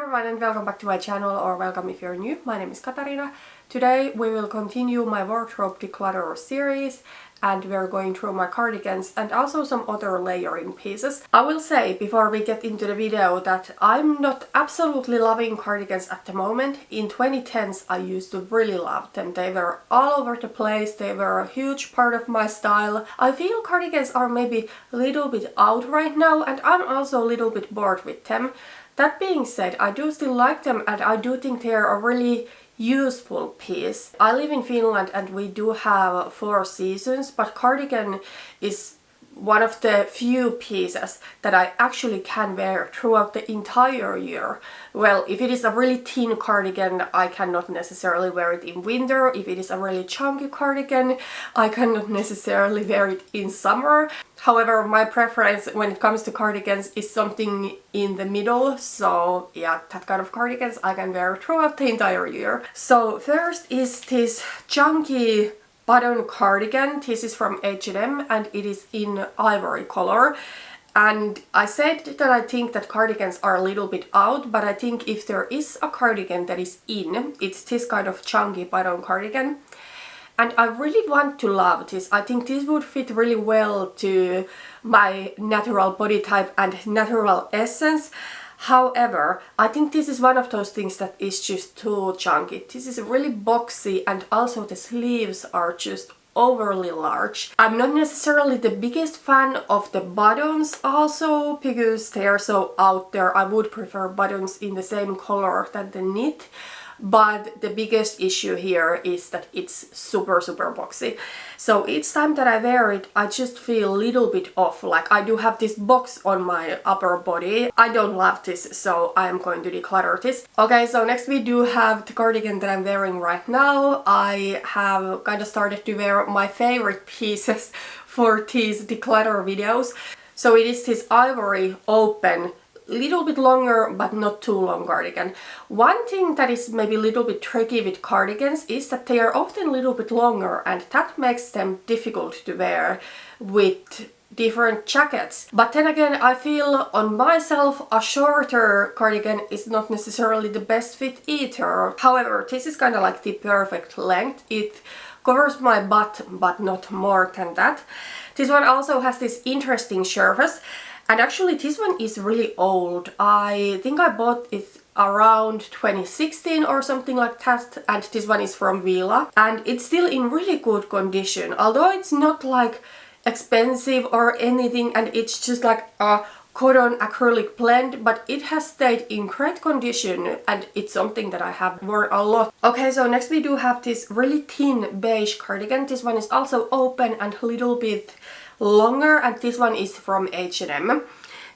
everyone and welcome back to my channel, or welcome if you're new. My name is Katarina. Today we will continue my wardrobe declutter series and we're going through my cardigans and also some other layering pieces. I will say before we get into the video that I'm not absolutely loving cardigans at the moment. In 2010s I used to really love them. They were all over the place, they were a huge part of my style. I feel cardigans are maybe a little bit out right now and I'm also a little bit bored with them. That being said, I do still like them and I do think they're a really useful piece. I live in Finland and we do have 4 seasons, but cardigan is one of the few pieces that I actually can wear throughout the entire year. Well, if it is a really thin cardigan, I cannot necessarily wear it in winter. If it is a really chunky cardigan, I cannot necessarily wear it in summer. However, my preference when it comes to cardigans is something in the middle, so yeah, that kind of cardigans I can wear throughout the entire year. So first is this chunky button cardigan. This is from H&M and it is in ivory color. And I said that I think that cardigans are a little bit out, but I think if there is a cardigan that is in, it's this kind of chunky button cardigan. And I really want to love this. I think this would fit really well to my natural body type and natural essence. However, I think this is one of those things that is just too chunky. This is really boxy and also the sleeves are just overly large. I'm not necessarily the biggest fan of the buttons also because they are so out there. I would prefer buttons in the same color than the knit. But the biggest issue here is that it's super boxy. So each time that I wear it, I just feel a little bit off. Like I do have this box on my upper body. I don't love this, so I am going to declutter this. Okay, so next we do have the cardigan that I'm wearing right now. I have kind of started to wear my favorite pieces for these declutter videos. So it is this ivory open, little bit longer but not too long cardigan. One thing that is maybe a little bit tricky with cardigans is that they are often a little bit longer and that makes them difficult to wear with different jackets. But then again, I feel on myself a shorter cardigan is not necessarily the best fit either. However, this is kind of like the perfect length. It covers my butt but not more than that. This one also has this interesting surface. And actually this one is really old. I think I bought it around 2016 or something like that, and this one is from Vila. And it's still in really good condition, although it's not like expensive or anything and it's just like a cotton acrylic blend, but it has stayed in great condition and it's something that I have worn a lot. Okay, so next we do have this really thin beige cardigan. This one is also open and a little bit longer and this one is from H&M.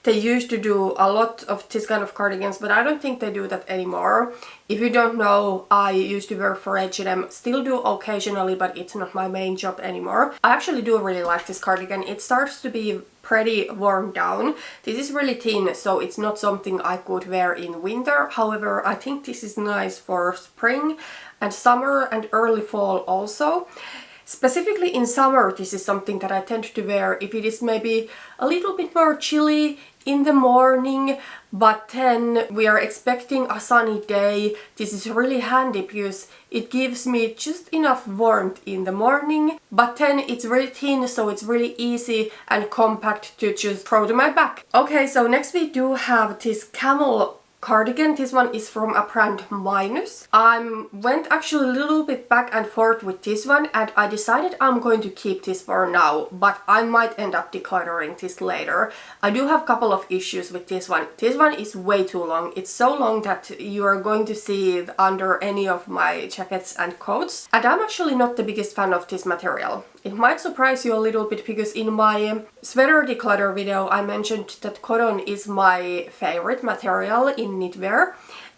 They used to do a lot of this kind of cardigans, but I don't think they do that anymore. If you don't know, I used to work for H&M, still do occasionally, but it's not my main job anymore. I actually do really like this cardigan. It starts to be pretty worn down. This is really thin, so it's not something I could wear in winter. However, I think this is nice for spring and summer and early fall also. Specifically in summer, this is something that I tend to wear if it is maybe a little bit more chilly in the morning, but then we are expecting a sunny day. This is really handy because it gives me just enough warmth in the morning, but then it's really thin, so it's really easy and compact to just throw to my back. Okay, so next we do have this camel cardigan. This one is from a brand Minus. I went actually a little bit back and forth with this one and I decided I'm going to keep this for now, but I might end up decluttering this later. I do have a couple of issues with this one. This one is way too long. It's so long that you are going to see it under any of my jackets and coats. And I'm actually not the biggest fan of this material. It might surprise you a little bit because in my sweater declutter video I mentioned that cotton is my favorite material in knitwear,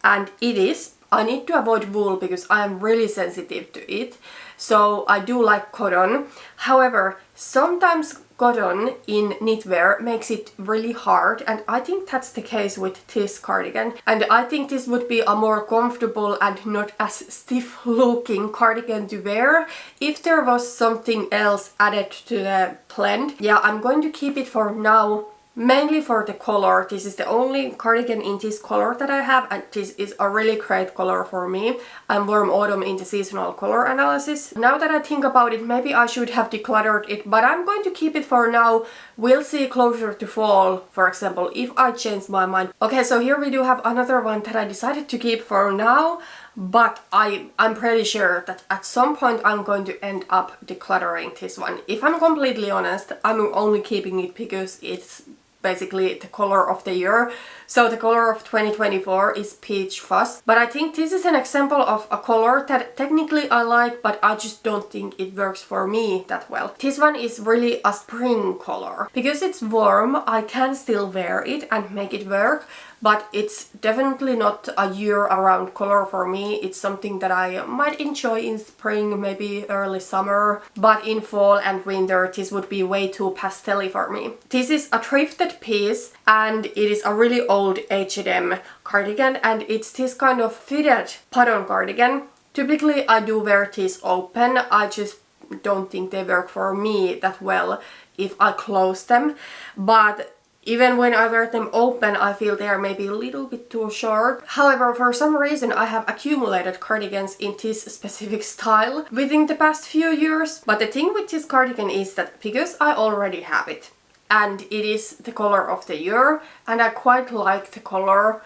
and it is. I need to avoid wool because I am really sensitive to it, so I do like cotton. However, sometimes cotton in knitwear makes it really hard, and I think that's the case with this cardigan. And I think this would be a more comfortable and not as stiff looking cardigan to wear if there was something else added to the blend. Yeah, I'm going to keep it for now mainly for the color. This is the only cardigan in this color that I have, and this is a really great color for me. I'm warm autumn in the seasonal color analysis. Now that I think about it, maybe I should have decluttered it, but I'm going to keep it for now. We'll see closer to fall, for example, if I change my mind. Okay, so here we do have another one that I decided to keep for now, but I'm pretty sure that at some point I'm going to end up decluttering this one. If I'm completely honest, I'm only keeping it because it's basically the color of the year. So the color of 2024 is Peach Fuzz. But I think this is an example of a color that technically I like, but I just don't think it works for me that well. This one is really a spring color. Because it's warm, I can still wear it and make it work, but it's definitely not a year-round color for me. It's something that I might enjoy in spring, maybe early summer, but in fall and winter this would be way too pastel-y for me. This is a thrifted piece, and it is a really old H&M cardigan, and it's this kind of fitted button cardigan. Typically I do wear these open. I just don't think they work for me that well if I close them, but even when I wear them open, I feel they are maybe a little bit too short. However, for some reason I have accumulated cardigans in this specific style within the past few years. But the thing with this cardigan is that because I already have it, and it is the color of the year, and I quite like the color,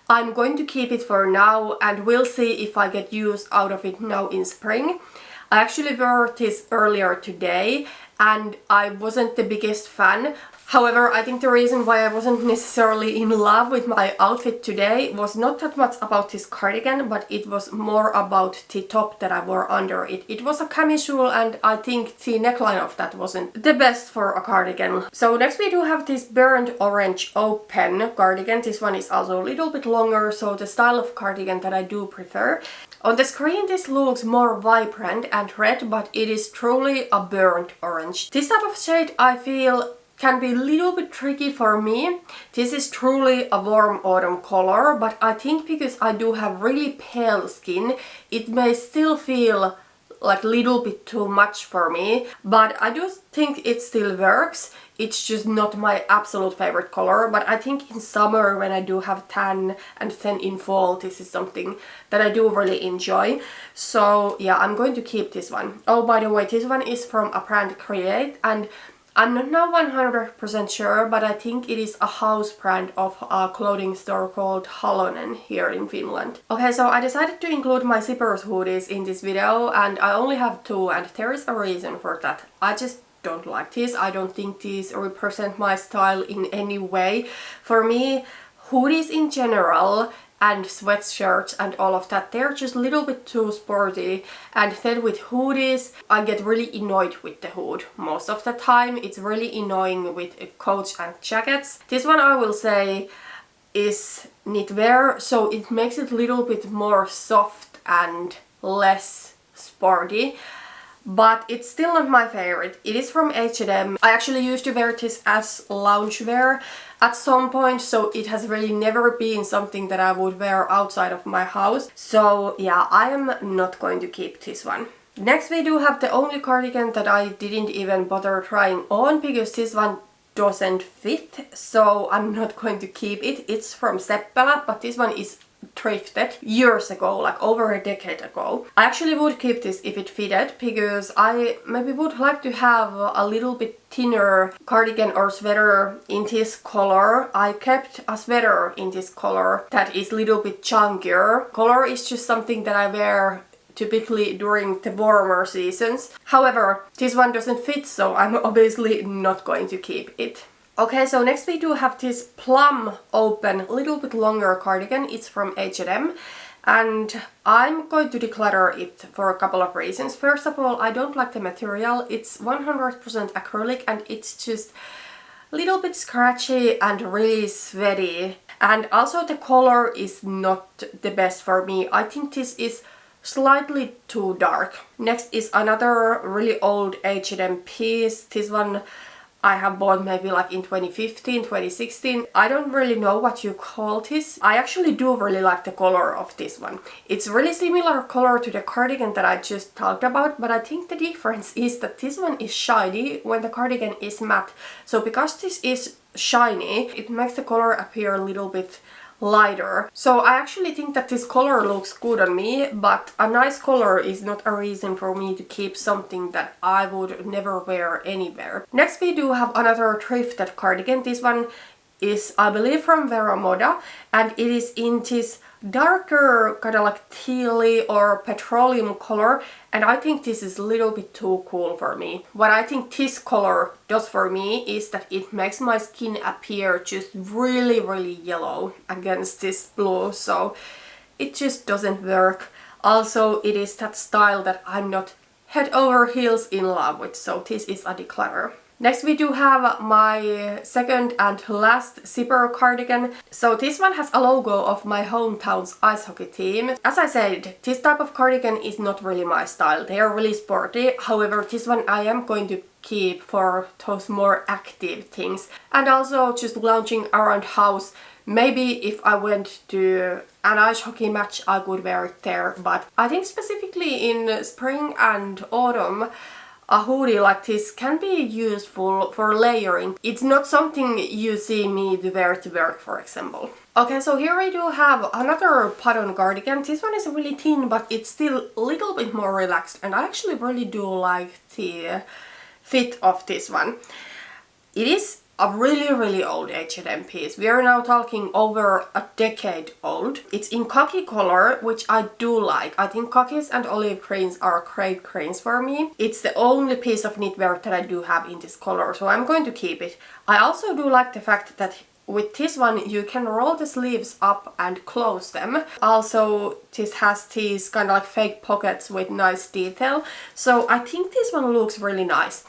I'm going to keep it for now, and we'll see if I get use out of it now in spring. I actually wore this earlier today, and I wasn't the biggest fan. However, I think the reason why I wasn't necessarily in love with my outfit today was not that much about this cardigan, but it was more about the top that I wore under it. It was a camisole, and I think the neckline of that wasn't the best for a cardigan. So next we do have this burnt orange open cardigan. This one is also a little bit longer, so the style of cardigan that I do prefer. On the screen this looks more vibrant and red, but it is truly a burnt orange. This type of shade I feel can be a little bit tricky for me. This is truly a warm autumn color, but I think because I do have really pale skin, it may still feel like a little bit too much for me, but I do think it still works. It's just not my absolute favorite color, but I think in summer when I do have tan, and then in fall this is something that I do really enjoy. So yeah, I'm going to keep this one. Oh, by the way, this one is from a brand Create, and I'm not now 100% sure, but I think it is a house brand of a clothing store called Halonen here in Finland. Okay, so I decided to include my zippers hoodies in this video, and I only have two, and there is a reason for that. I just don't like these. I don't think these represent my style in any way. For me, hoodies in general and sweatshirts and all of that, they're just a little bit too sporty, and then with hoodies I get really annoyed with the hood most of the time. It's really annoying with coats and jackets. This one I will say is knitwear, so it makes it a little bit more soft and less sporty, but it's still not my favorite. It is from H&M. I actually used to wear this as loungewear at some point, so it has really never been something that I would wear outside of my house. So yeah, I am not going to keep this one. Next we do have the only cardigan that I didn't even bother trying on because this one doesn't fit, so I'm not going to keep it. It's from Seppälä, but this one is thrifted years ago, like over a decade ago. I actually would keep this if it fitted, because I maybe would like to have a little bit thinner cardigan or sweater in this color. I kept a sweater in this color that is a little bit chunkier. Color is just something that I wear typically during the warmer seasons. However, this one doesn't fit, so I'm obviously not going to keep it. Okay, so next we do have this plum open, a little bit longer cardigan. It's from H&M, and I'm going to declutter it for a couple of reasons. First of all, I don't like the material. It's 100% acrylic, and it's just a little bit scratchy and really sweaty. And also the color is not the best for me. I think this is slightly too dark. Next is another really old H&M piece. This one I have bought maybe like in 2015, 2016. I don't really know what you call this. I actually do really like the color of this one. It's really similar color to the cardigan that I just talked about, but I think the difference is that this one is shiny when the cardigan is matte. So because this is shiny. It makes the color appear a little bit lighter. So I actually think that this color looks good on me, but a nice color is not a reason for me to keep something that I would never wear anywhere. Next we do have another thrifted cardigan. This one is, I believe, from Vera Moda, and it is in this darker kind of like tealy or petroleum color, and I think this is a little bit too cool for me. What I think this color does for me is that it makes my skin appear just really yellow against this blue, so it just doesn't work. Also, it is that style that I'm not head over heels in love with, so this is a declutter. Next we do have my second and last zipper cardigan. So this one has a logo of my hometown's ice hockey team. As I said, this type of cardigan is not really my style. They are really sporty. However, this one I am going to keep for those more active things. And also just lounging around house. Maybe if I went to an ice hockey match I could wear it there. But I think specifically in spring and autumn, a hoodie like this can be useful for layering. It's not something you see me wear to work, for example. Okay, so here we do have another button cardigan. This one is really thin, but it's still a little bit more relaxed, and I actually really do like the fit of this one. It is a really old H&M piece. We are now talking over a decade old. It's in khaki color, which I do like. I think khakis and olive greens are great greens for me. It's the only piece of knitwear that I do have in this color, so I'm going to keep it. I also do like the fact that with this one you can roll the sleeves up and close them. Also, this has these kind of like fake pockets with nice detail, so I think this one looks really nice.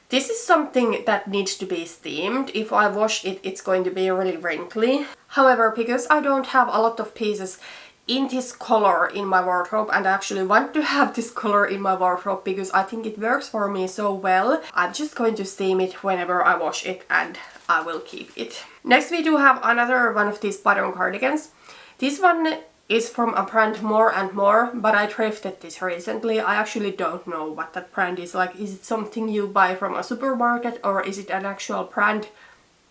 This is something that needs to be steamed. If I wash it, it's going to be really wrinkly. However, because I don't have a lot of pieces in this color in my wardrobe, and I actually want to have this color in my wardrobe because I think it works for me so well, I'm just going to steam it whenever I wash it, and I will keep it. Next we do have another one of these button cardigans. This one is from a brand More and More, but I thrifted this recently. I actually don't know what that brand is like. Is it something you buy from a supermarket or is it an actual brand?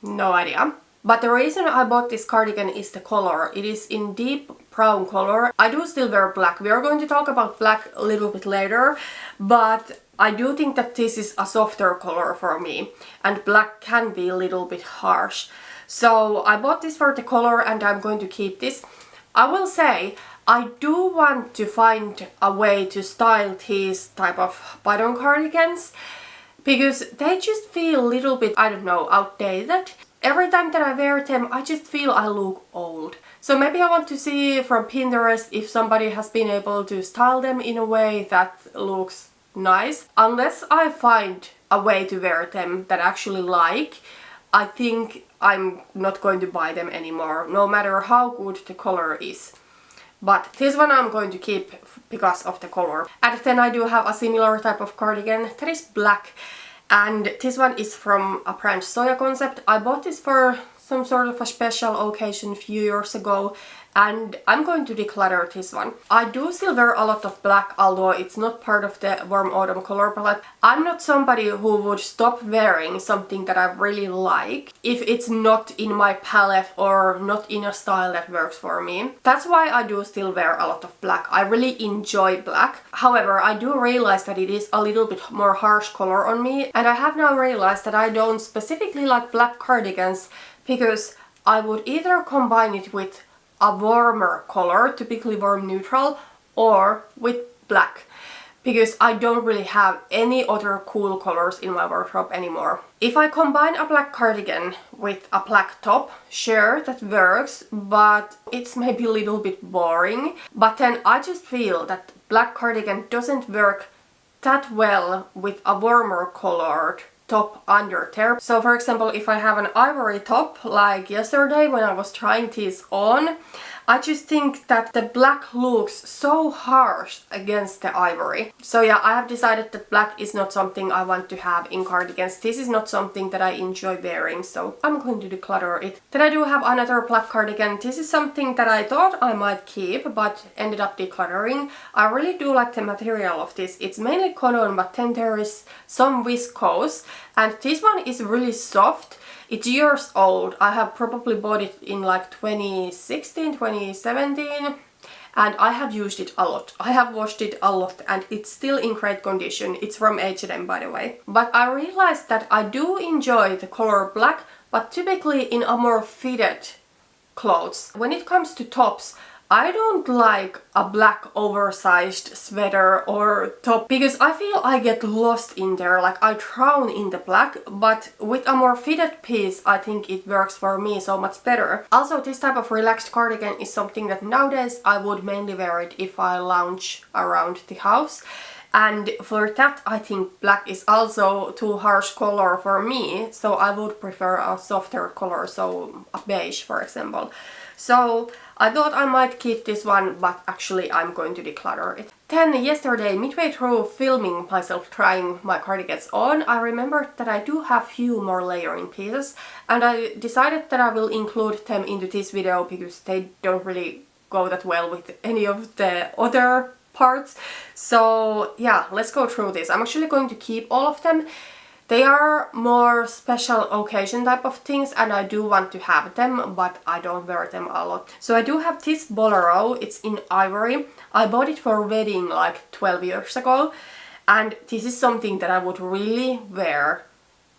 No idea. But the reason I bought this cardigan is the color. It is in deep brown color. I do still wear black. We are going to talk about black a little bit later, but I do think that this is a softer color for me, and black can be a little bit harsh. So I bought this for the color and I'm going to keep this. I will say, I do want to find a way to style these type of button cardigans because they just feel a little bit, I don't know, outdated. Every time that I wear them, I just feel I look old. So maybe I want to see from Pinterest if somebody has been able to style them in a way that looks nice. Unless I find a way to wear them that I actually like, I think I'm not going to buy them anymore, no matter how good the color is. But this one I'm going to keep because of the color. And then I do have a similar type of cardigan that is black. And this one is from a brand Soya Concept. I bought this for some sort of a special occasion a few years ago, and I'm going to declutter this one. I do still wear a lot of black, although it's not part of the warm autumn color palette. I'm not somebody who would stop wearing something that I really like if it's not in my palette or not in a style that works for me. That's why I do still wear a lot of black. I really enjoy black. However, I do realize that it is a little bit more harsh color on me, and I have now realized that I don't specifically like black cardigans because I would either combine it with a warmer color, typically warm neutral, or with black, because I don't really have any other cool colors in my wardrobe anymore. If I combine a black cardigan with a black top, sure, that works, but it's maybe a little bit boring. But then I just feel that black cardigan doesn't work that well with a warmer colored top under there. So for example, if I have an ivory top like yesterday when I was trying this on, I just think that the black looks so harsh against the ivory. So yeah, I have decided that black is not something I want to have in cardigans. This is not something that I enjoy wearing, so I'm going to declutter it. Then I do have another black cardigan. This is something that I thought I might keep, but ended up decluttering. I really do like the material of this. It's mainly cotton, but then there is some viscose, and this one is really soft. It's years old. I have probably bought it in like 2016, 2017. And I have used it a lot. I have washed it a lot and it's still in great condition. It's from H&M, by the way. But I realized that I do enjoy the color black, but typically in a more fitted clothes. When it comes to tops, I don't like a black oversized sweater or top because I feel I get lost in there, like I drown in the black, but with a more fitted piece I think it works for me so much better. Also, this type of relaxed cardigan is something that nowadays I would mainly wear it if I lounge around the house. And for that I think black is also too harsh color for me, so I would prefer a softer color, so a beige for example. So I thought I might keep this one, but actually I'm going to declutter it. Then yesterday, midway through filming myself trying my cardigans on, I remembered that I do have few more layering pieces, and I decided that I will include them into this video because they don't really go that well with any of the other parts. So yeah, let's go through this. I'm actually going to keep all of them. They are more special occasion type of things and I do want to have them, but I don't wear them a lot. So I do have this bolero. It's in ivory. I bought it for a wedding like 12 years ago, and this is something that I would really wear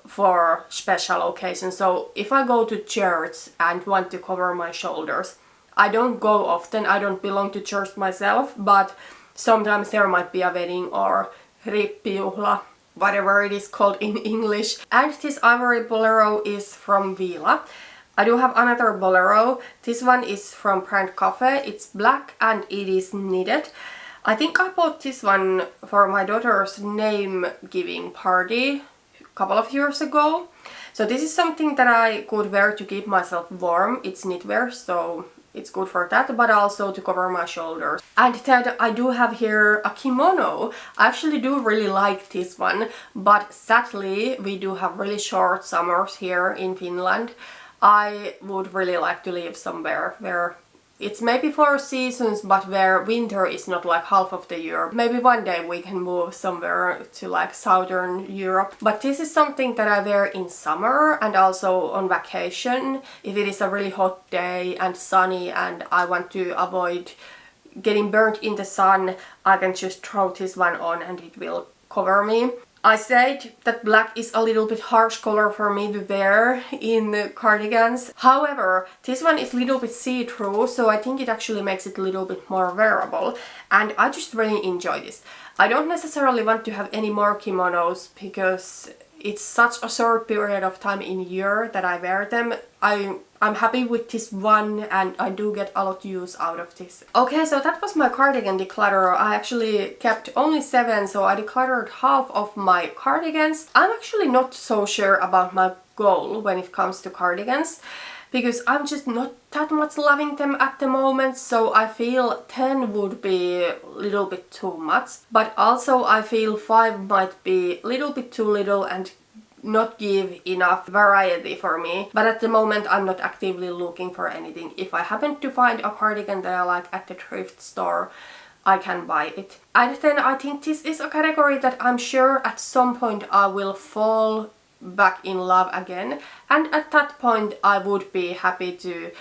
for special occasions. So if I go to church and want to cover my shoulders, I don't go often, I don't belong to church myself, but sometimes there might be a wedding or rippijuhla, whatever it is called in English. And this ivory bolero is from Vila. I do have another bolero. This one is from brand Cafe. It's black and it is knitted. I think I bought this one for my daughter's name giving party a couple of years ago. So this is something that I could wear to keep myself warm. It's knitwear, so it's good for that, but also to cover my shoulders. And then I do have here a kimono. I actually do really like this one, but sadly we do have really short summers here in Finland. I would really like to live somewhere where it's maybe 4 seasons, but where winter is not like half of the year. Maybe one day we can move somewhere to like southern Europe. But this is something that I wear in summer and also on vacation. If it is a really hot day and sunny and I want to avoid getting burnt in the sun, I can just throw this one on and it will cover me. I said that black is a little bit harsh color for me to wear in cardigans. However, this one is a little bit see-through, so I think it actually makes it a little bit more wearable. And I just really enjoy this. I don't necessarily want to have any more kimonos because it's such a short period of time in year that I wear them. I'm happy with this one and I do get a lot of use out of this. Okay, so that was my cardigan declutter. I actually kept only 7, so I decluttered half of my cardigans. I'm actually not so sure about my goal when it comes to cardigans because I'm just not that much loving them at the moment, so I feel 10 would be a little bit too much. But also I feel 5 might be a little bit too little and not give enough variety for me. But at the moment I'm not actively looking for anything. If I happen to find a cardigan that I like at the thrift store, I can buy it. And then I think this is a category that I'm sure at some point I will fall back in love again, and at that point I would be happy to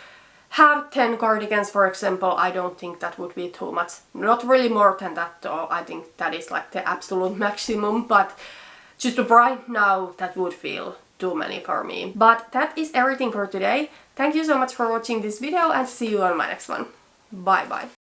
have 10 cardigans, for example. I don't think that would be too much. Not really more than that though. I think that is like the absolute maximum, but just right now that would feel too many for me. But that is everything for today. Thank you so much for watching this video and see you on my next one. Bye bye.